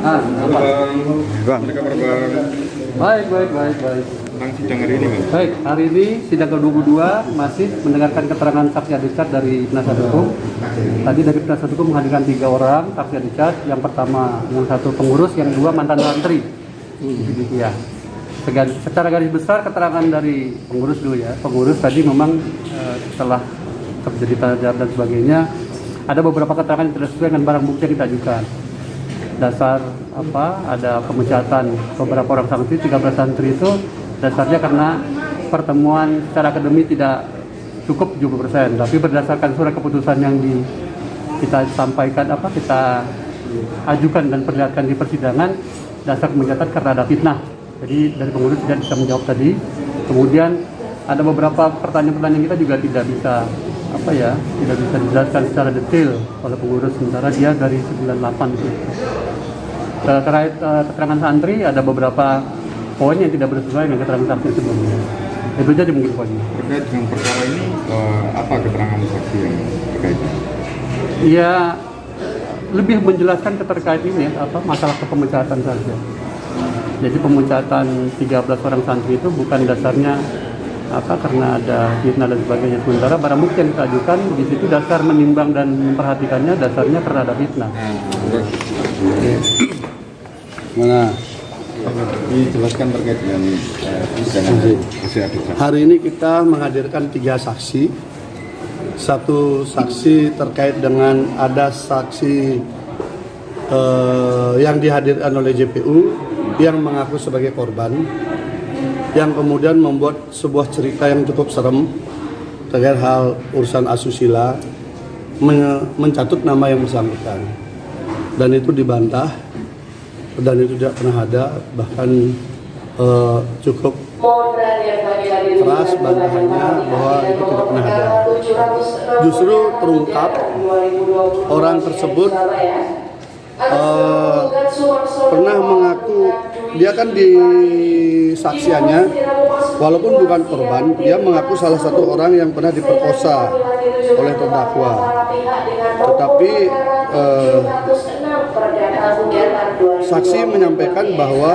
Halo Bang. Apa kabar Bang? Baik. Tentang sidang hari ini Bang? Baik, hari ini sidang ke-22 masih mendengarkan keterangan saksi Adicat dari penasihat hukum. Tadi dari penasihat hukum menghadirkan 3 orang saksi Adicat. Yang pertama, yang satu pengurus, yang 2 mantan santri. Ya. Secara garis besar keterangan dari pengurus dulu ya. Pengurus tadi memang setelah terjadi tanda dan sebagainya, ada beberapa keterangan yang tidak sesuai dengan barang bukti yang kita ajukan. Dasar ada pemecatan beberapa orang santri, 13 santri itu dasarnya karena pertemuan secara akademik tidak cukup 70%, tapi berdasarkan surat keputusan yang kita sampaikan kita ajukan dan perlihatkan di persidangan, dasar pemecatan karena ada fitnah. Jadi dari pengurus tidak bisa menjawab tadi. Kemudian ada beberapa pertanyaan-pertanyaan kita juga tidak bisa tidak bisa dijelaskan secara detail oleh pengurus, sementara dia dari 98 itu. Terkait keterangan santri ada beberapa poin yang tidak bersesuaian dengan keterangan saksi sebelumnya. Itu saja mungkin poinnya. Terkait dengan perkara ini, apa keterangan saksi yang terkait? Ya, lebih menjelaskan terkait ini masalah kepemecatan saja. Jadi pemecatan 13 orang santri itu bukan dasarnya karena ada fitnah dan sebagainya. Sementara barang bukti yang kita ajukan di situ dasar menimbang dan memperhatikannya dasarnya karena ada fitnah. Mana? Dijelaskan terkait dengan Hari ini kita menghadirkan 3 saksi. Satu saksi terkait dengan ada saksi yang dihadirkan oleh JPU yang mengaku sebagai korban, yang kemudian membuat sebuah cerita yang cukup serem terkait hal urusan asusila, mencatut nama yang bersangkutan, dan itu dibantah dan itu tidak pernah ada, bahkan cukup keras bantahannya bahwa itu tidak pernah ada. Justru terungkap orang tersebut pernah mengaku, dia kan di saksiannya walaupun bukan korban, dia mengaku salah satu orang yang pernah diperkosa oleh terdakwa, tetapi saksi menyampaikan bahwa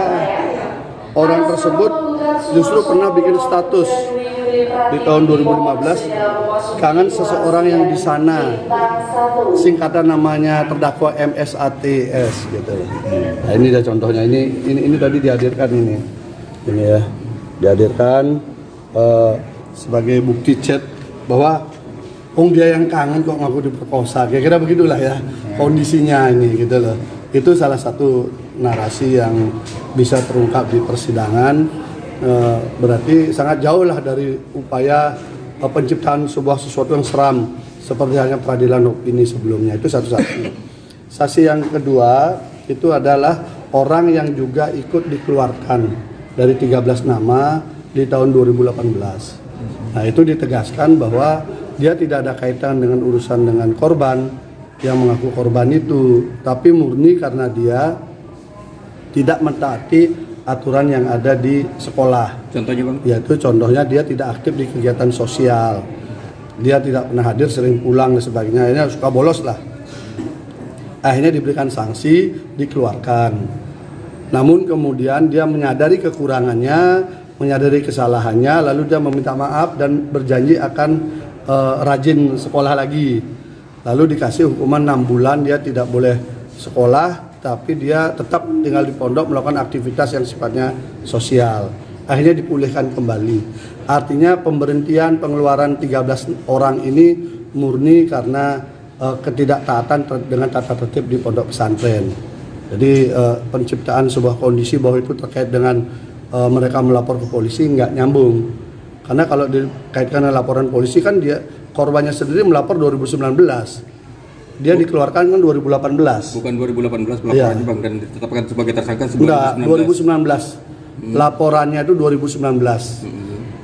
orang tersebut justru pernah bikin status di tahun 2015 kangen seseorang yang di sana, singkatan namanya terdakwa MSATS gitu. Nah, ini ada contohnya, ini tadi dihadirkan ini ya, dihadirkan sebagai bukti chat bahwa dia yang kangen kok ngaku diperkosa, kira-kira begitulah ya kondisinya ini gitu loh. Itu salah satu narasi yang bisa terungkap di persidangan. Berarti sangat jauh lah dari upaya penciptaan sesuatu yang seram seperti halnya peradilan opini sebelumnya. Itu satu saksi. Saksi yang kedua itu adalah orang yang juga ikut dikeluarkan dari 13 nama di tahun 2018. Nah, itu ditegaskan bahwa dia tidak ada kaitan dengan urusan dengan korban yang mengaku korban itu, tapi murni karena dia tidak mentaati aturan yang ada di sekolah. Contohnya Bang? Yaitu contohnya dia tidak aktif di kegiatan sosial, dia tidak pernah hadir, sering pulang dan sebagainya. Ini suka bolos lah. Akhirnya diberikan sanksi, dikeluarkan. Namun kemudian dia menyadari kekurangannya, menyadari kesalahannya, lalu dia meminta maaf dan berjanji akan rajin sekolah lagi. Lalu dikasih hukuman 6 bulan, dia tidak boleh sekolah, tapi dia tetap tinggal di pondok melakukan aktivitas yang sifatnya sosial. Akhirnya dipulihkan kembali. Artinya pemberhentian pengeluaran 13 orang ini murni karena ketidaktaatan dengan tata tertib di pondok pesantren. Jadi penciptaan sebuah kondisi bahwa itu terkait dengan mereka melapor ke polisi nggak nyambung. Karena kalau dikaitkan dengan laporan polisi kan dia korbannya sendiri melapor 2019. Dia dikeluarkan kan 2018. Bukan 2018 laporannya Bang, dan ditetapkan sebagai tersangka enggak, 2019. Laporannya itu 2019.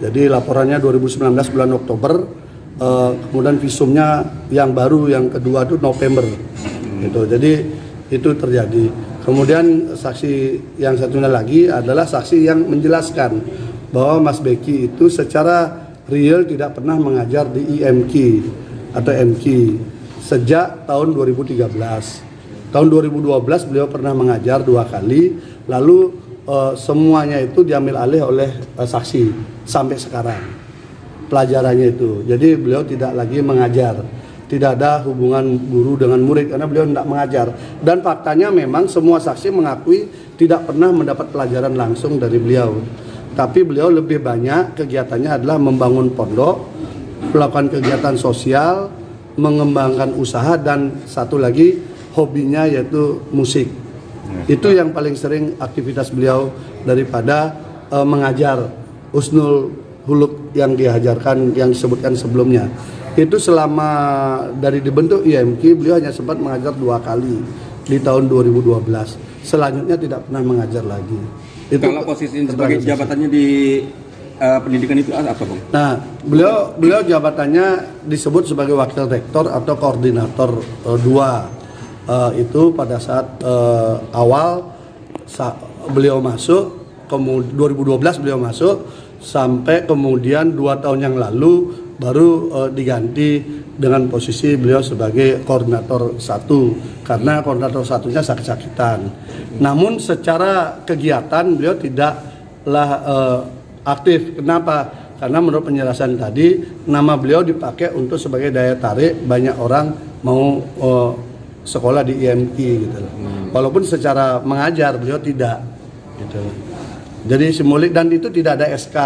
Jadi laporannya 2019 bulan Oktober, kemudian visumnya yang baru yang kedua itu November. Gitu. Jadi itu terjadi. Kemudian saksi yang satunya lagi adalah saksi yang menjelaskan bahwa Mas Beki itu secara real tidak pernah mengajar di IMQ atau MQ sejak tahun 2013. Tahun 2012 beliau pernah mengajar 2 kali, lalu semuanya itu diambil alih oleh saksi sampai sekarang pelajarannya itu. Jadi beliau tidak lagi mengajar, tidak ada hubungan guru dengan murid karena beliau tidak mengajar. Dan faktanya memang semua saksi mengakui tidak pernah mendapat pelajaran langsung dari beliau. Tapi beliau lebih banyak kegiatannya adalah membangun pondok, melakukan kegiatan sosial, mengembangkan usaha, dan satu lagi hobinya yaitu musik. Itu yang paling sering aktivitas beliau daripada mengajar husnul huluk yang diajarkan, yang disebutkan sebelumnya. Itu selama dari dibentuk IMQ beliau hanya sempat mengajar 2 kali di tahun 2012. Selanjutnya tidak pernah mengajar lagi. Itu kalau posisi sebagai jabatannya di pendidikan itu apa, Bang? Nah, beliau jabatannya disebut sebagai wakil rektor atau koordinator 2. Itu pada saat awal beliau masuk, 2012 beliau masuk, sampai kemudian 2 tahun yang lalu baru diganti dengan posisi beliau sebagai koordinator 1, karena koordinator 1-nya sakit-sakitan. Namun secara kegiatan beliau tidaklah aktif. Kenapa? Karena menurut penjelasan tadi, nama beliau dipakai untuk sebagai daya tarik banyak orang mau sekolah di IMQ gitu loh. Walaupun secara mengajar beliau tidak gitu. Jadi simulik, dan itu tidak ada SK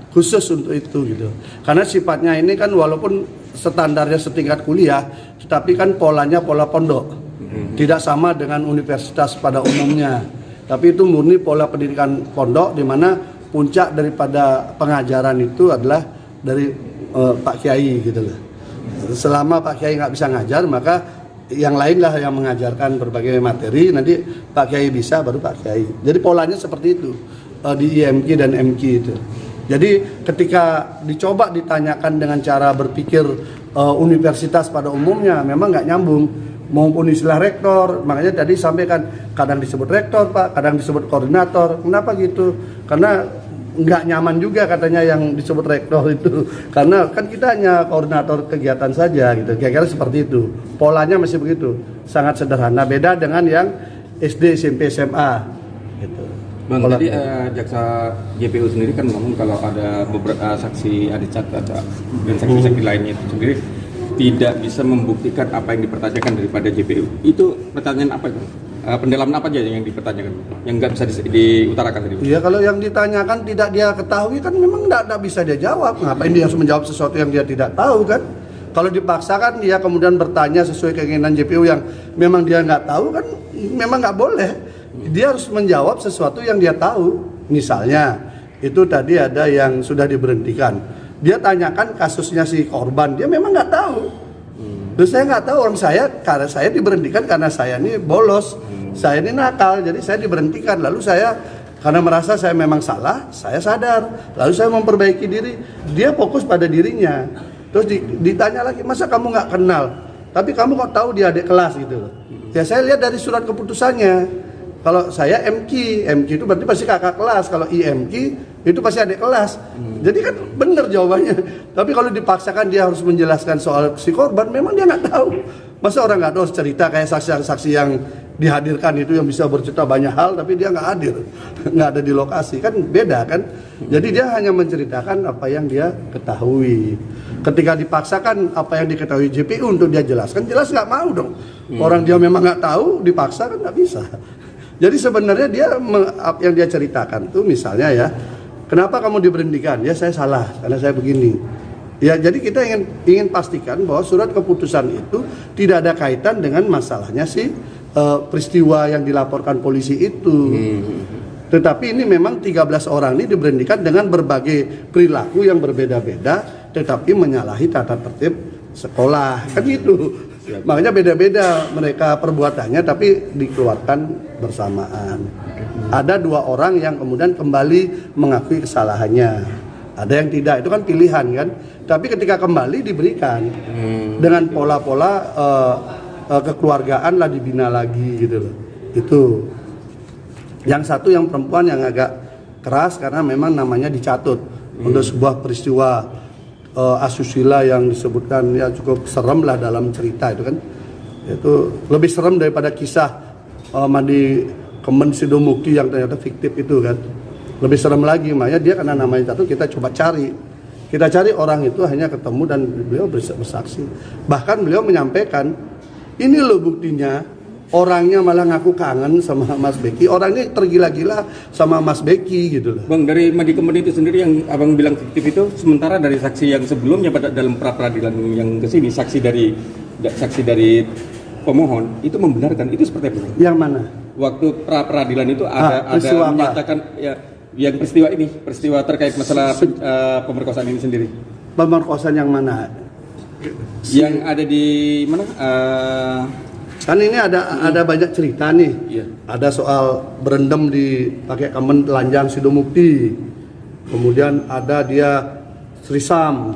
khusus untuk itu gitu. Karena sifatnya ini kan walaupun standarnya setingkat kuliah, tetapi kan polanya pola pondok. Tidak sama dengan universitas pada umumnya. Tapi itu murni pola pendidikan pondok, di mana puncak daripada pengajaran itu adalah dari Pak Kiai gitu loh. Selama Pak Kiai nggak bisa ngajar, maka yang lain lah yang mengajarkan berbagai materi, nanti Pak Kiai bisa, baru Pak Kiai. Jadi polanya seperti itu di IMQ dan MQ itu. Jadi ketika dicoba ditanyakan dengan cara berpikir universitas pada umumnya, memang nggak nyambung. Maupun istilah rektor, makanya tadi sampaikan kadang disebut rektor Pak, kadang disebut koordinator. Kenapa gitu? Karena nggak nyaman juga katanya yang disebut rektor itu, karena kan kita hanya koordinator kegiatan saja gitu, kira-kira seperti itu. Polanya masih begitu, sangat sederhana, beda dengan yang SD, SMP, SMA gitu. Bang, tadi jaksa JPU sendiri kan ngomong kalau ada beberapa saksi Adicat dan saksi-saksi lainnya itu sendiri tidak bisa membuktikan apa yang dipertanyakan daripada JPU. Itu pertanyaan apa itu? Pendalaman apa aja yang dipertanyakan, yang nggak bisa diutarakan tadi? Iya, kalau yang ditanyakan tidak dia ketahui kan memang tidak bisa dia jawab. Ngapain dia harus menjawab sesuatu yang dia tidak tahu kan? Kalau dipaksakan dia kemudian bertanya sesuai keinginan JPU yang memang dia nggak tahu kan, memang nggak boleh. Dia harus menjawab sesuatu yang dia tahu. Misalnya itu tadi ada yang sudah diberhentikan. Dia tanyakan kasusnya si korban, dia memang nggak tahu. Terus saya nggak tahu, orang saya, karena saya diberhentikan karena saya ini bolos, saya ini nakal, jadi saya diberhentikan. Lalu saya karena merasa saya memang salah, saya sadar, lalu saya memperbaiki diri. Dia fokus pada dirinya. Terus ditanya lagi, masa kamu nggak kenal? Tapi kamu kok tahu dia adik kelas gitu loh? Ya saya lihat dari surat keputusannya. Kalau saya MQ itu berarti pasti kakak kelas. Kalau IMQ itu pasti adik kelas. Jadi kan benar jawabannya. Tapi kalau dipaksakan dia harus menjelaskan soal si korban, memang dia nggak tahu. Masa orang nggak tahu harus cerita kayak saksi-saksi yang dihadirkan itu yang bisa bercerita banyak hal, tapi dia nggak hadir, nggak ada di lokasi, kan beda kan. Jadi dia hanya menceritakan apa yang dia ketahui. Ketika dipaksakan apa yang diketahui JPU untuk dia jelaskan, jelas nggak mau dong. Orang dia memang nggak tahu, dipaksa kan nggak bisa. Jadi sebenarnya dia yang dia ceritakan tuh misalnya ya, kenapa kamu diberhentikan? Ya saya salah karena saya begini. Ya jadi kita ingin pastikan bahwa surat keputusan itu tidak ada kaitan dengan masalahnya si peristiwa yang dilaporkan polisi itu. Tetapi ini memang 13 orang ini diberhentikan dengan berbagai perilaku yang berbeda-beda, tetapi menyalahi tata tertib sekolah kan gitu. Makanya beda-beda mereka perbuatannya, tapi dikeluarkan bersamaan. Ada 2 orang yang kemudian kembali mengakui kesalahannya, ada yang tidak, itu kan pilihan kan. Tapi ketika kembali diberikan dengan pola-pola kekeluargaan lah, dibina lagi gitu loh. Itu yang satu, yang perempuan yang agak keras karena memang namanya dicatut untuk sebuah peristiwa asusila yang disebutkan ya cukup serem lah dalam cerita itu kan. Itu lebih serem daripada kisah mandi Kemen Sidomukti yang ternyata fiktif itu kan. Lebih serem lagi, makanya dia karena namanya jatuh, kita coba cari. Kita cari orang itu, hanya ketemu dan beliau bersaksi. Bahkan beliau menyampaikan, ini loh buktinya, orangnya malah ngaku kangen sama Mas Beki, orangnya tergila-gila sama Mas Beki gitu loh. Bang, dari Mandi Kemen itu sendiri yang abang bilang fiktif itu, sementara dari saksi yang sebelumnya pada dalam pra peradilan yang kesini, saksi dari pemohon itu membenarkan, itu seperti apa? Yang mana? Waktu pra peradilan itu ada menyatakan ya yang peristiwa terkait masalah pemerkosaan ini sendiri. Pemerkosaan yang mana? Yang ada di mana? Kan ini ada banyak cerita nih. Iya. Ada soal berendam di pakai Kemen telanjang Sidomukti. Kemudian ada dia trisam.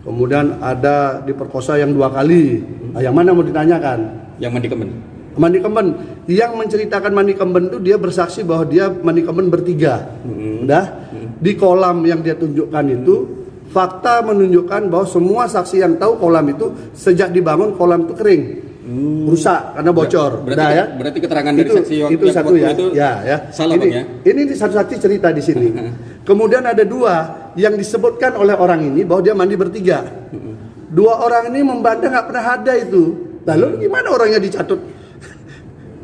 Kemudian ada diperkosa yang 2 kali. Nah, yang mana mau ditanyakan? Yang Mandi Kemen. Mandi Kemen. Yang menceritakan Mandi Kemen itu dia bersaksi bahwa dia Mandi Kemen bertiga. Udah. Di kolam yang dia tunjukkan itu, fakta menunjukkan bahwa semua saksi yang tahu kolam itu sejak dibangun kolam itu kering. Rusak karena bocor. Berarti keterangan dari saksi itu satu ya. Itu ya. salah, Bang, ya? Ini satu saksi cerita di sini. Kemudian ada 2 yang disebutkan oleh orang ini bahwa dia mandi bertiga. 2 orang ini membantah nggak pernah ada itu. Lalu gimana orangnya dicatut?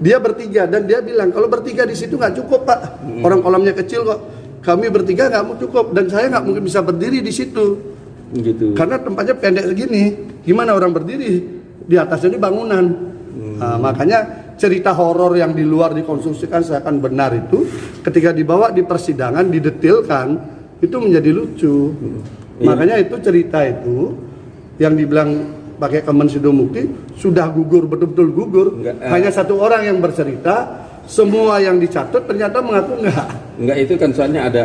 Dia bertiga dan dia bilang kalau bertiga di situ nggak cukup Pak. Orang kolamnya kecil kok. Kami bertiga nggak mau cukup dan saya nggak mungkin bisa berdiri di situ. Gitu. Karena tempatnya pendek segini. Gimana orang berdiri? Di atasnya ini bangunan. Nah, makanya cerita horor yang di luar dikonstruksikan seakan benar itu ketika dibawa di persidangan didetilkan itu menjadi lucu. Makanya itu cerita itu yang dibilang pakai Kemen Sidomukti sudah gugur, betul-betul gugur. Hanya 1 orang yang bercerita, semua yang dicatut ternyata mengaku enggak, itu kan soalnya ada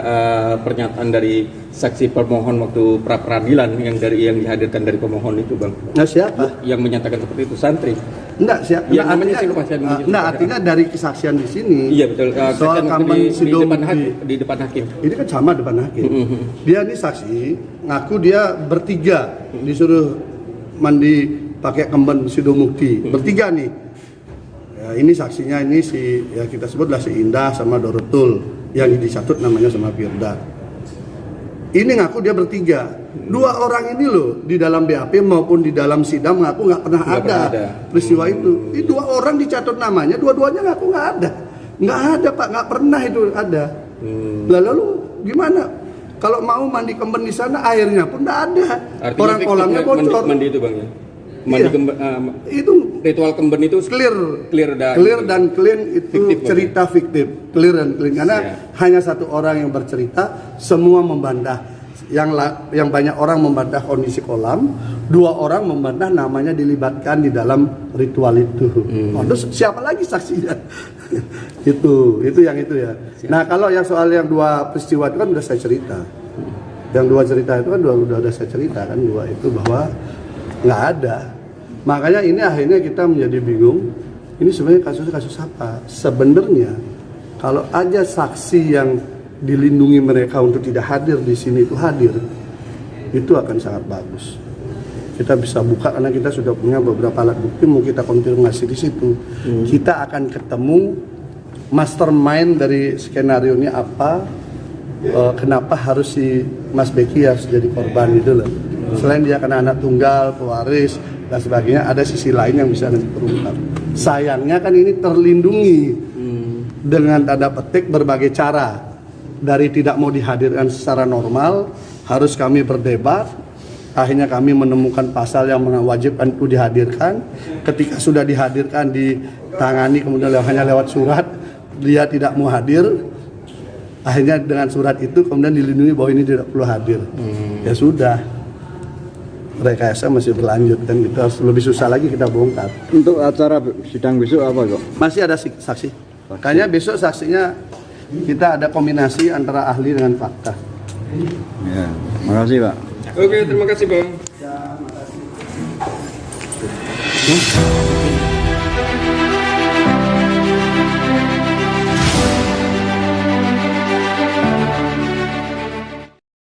pernyataan dari saksi pemohon waktu pra peradilan yang dihadirkan dari pemohon itu, Bang. Nah, siapa? Yang menyatakan seperti itu santri. Enggak, siapa? Yang namanya saya lupa, saya Nah, artinya dari kesaksian di sini. Iya, betul. Soal Kemen Sidomukti di depan hakim. Ini kan sama depan hakim. Dia ini saksi ngaku dia bertiga disuruh mandi pakai Kemen Sidomukti. Bertiga nih. Ya, ini saksinya ini ya kita sebutlah si Indah sama Dorotul yang dicatut namanya sama Firda. Ini ngaku dia bertiga. 2 orang ini loh di dalam BAP maupun di dalam sidang ngaku nggak pernah ada peristiwa itu. Ini 2 orang dicatut namanya, dua-duanya ngaku nggak ada. Nggak ada Pak, nggak pernah itu ada. Lalu gimana? Kalau mau mandi Kemen di sana airnya pun nggak ada. Artinya orang kolamnya bocor. Mandi itu, Bang, ya. Mandi Kemen, itu ritual Kemen itu clear dan clean itu fiktif, cerita fiktif. Clear dan clean karena hanya 1 orang yang bercerita, semua membantah. Yang banyak orang membantah kondisi kolam, 2 orang membantah namanya dilibatkan di dalam ritual itu. Terus siapa lagi saksinya? itu yang itu ya. Nah, kalau yang soal yang 2 peristiwa itu kan udah saya cerita. Yang 2 cerita itu kan udah saya cerita kan, 2 itu bahwa nggak ada. Makanya ini akhirnya kita menjadi bingung. Ini sebenarnya kasus apa? Sebenarnya kalau aja saksi yang dilindungi mereka untuk tidak hadir di sini itu hadir, itu akan sangat bagus. Kita bisa buka karena kita sudah punya beberapa alat bukti, mau kita konfirmasi di situ. Kita akan ketemu mastermind dari skenario ini apa, kenapa harus si Mas Beki harus jadi korban gitu loh. Selain dia kena anak tunggal, pewaris dan sebagainya, ada sisi lain yang bisa nanti terungkap. Sayangnya kan ini terlindungi dengan tanda petik berbagai cara. Dari tidak mau dihadirkan secara normal, harus kami berdebat. Akhirnya kami menemukan pasal yang mewajibkan itu dihadirkan. Ketika sudah dihadirkan, ditangani, kemudian hanya lewat surat, dia tidak mau hadir. Akhirnya dengan surat itu kemudian dilindungi bahwa ini tidak perlu hadir. Ya sudah, rekayasa masih berlanjut dan kita harus lebih susah lagi kita bongkar. Untuk acara sidang besok apa kok? Masih ada saksi. Kayaknya besok saksinya kita ada kombinasi antara ahli dengan fakta. Ya, makasih Pak. Oke, terima kasih, Bang. Ya, makasih.